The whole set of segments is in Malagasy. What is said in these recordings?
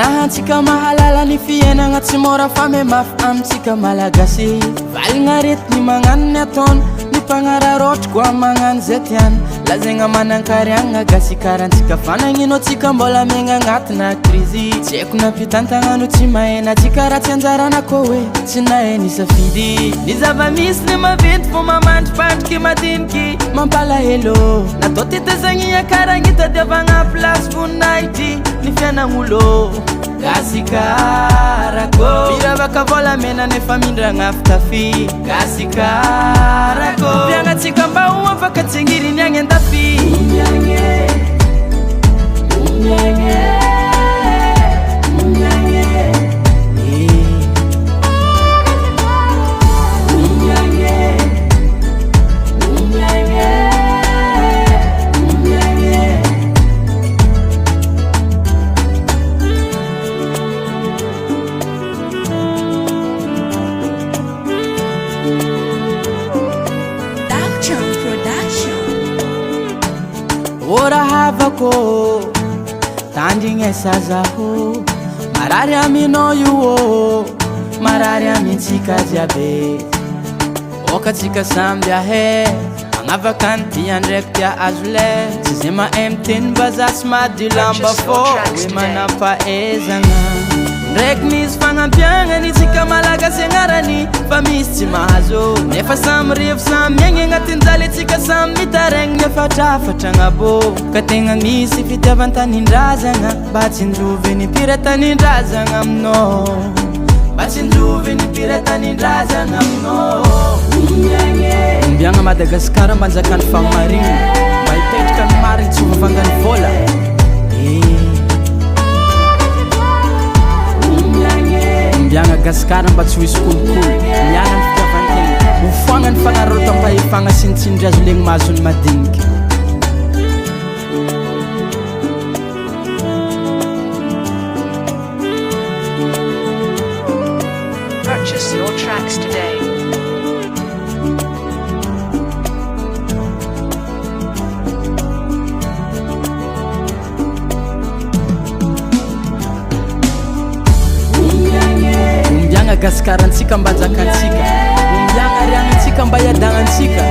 rahantsika mahalala ny fiainagna tsy mora fa memafy amintsika malagasy valigna retiny magnano ny ataony ny mpagnararotrako amin'ny magnano zay tiany lazaigna manan-kariagna gasy karantsika fanagnino atsika mbola megna agnatina krizy tsy haiko nampitantagnano tsy mahena atsika raha tsy anjarana koa hoe tsy naheny isafidy ny zava-misy ny maventy fo mamandripandriky madiniky mampalahelo natao tetezagnia karagnitadiavagna plasy voninahitry ny fiainagn'olo gasy karako miravaka volamena nefa mindragna fitafy gasy karako fiagnatsika mba ho afaka tsengiriny agny andafy ora havako tandrigna sazaho marary aminao io marary amintsika jiabe okatsika samby ahe magnavaka ny tia ndraiky tia azo le tsy zay mahay miteny mba za tsy mady lamba fô hoe manam-pahaizagna ndraiky misy fagnampiagnany tsika malagasy agnarany fa misy tsy mahazo nefa samy rivo samy miaigny agnatin'jaly atsika samy mitaraigny miafatrafatra agnabo ka tegna misy fitiavan-tanindrazagna mba tsy indrovy ny mpira-tanindrazagna aminao mba tsy indrovy ny mpira-tanindrazagna aminao ombiagna Madagasikara manjakany famamarigny mba hipetraka ny marigny tsy hovavangany vola ombiagna Gasikara mba tsy hoisy kolokolo miana ny fitiavan-tegna hofoagna ny fagnarorotam-pahefagna sy ny tsindry azo legny mahazony madiniky Purchase your tracks today. ombiagna Gasikarantsika mba jakantsika ombiagna riagnatsika mba iadagnansika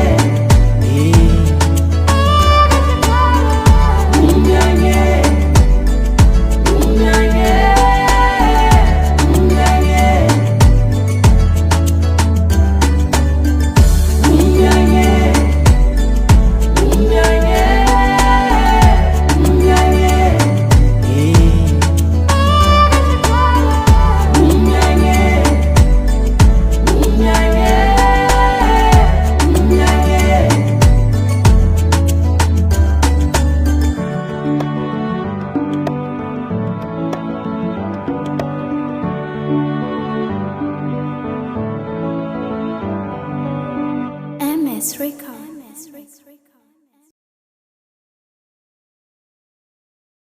MS Records.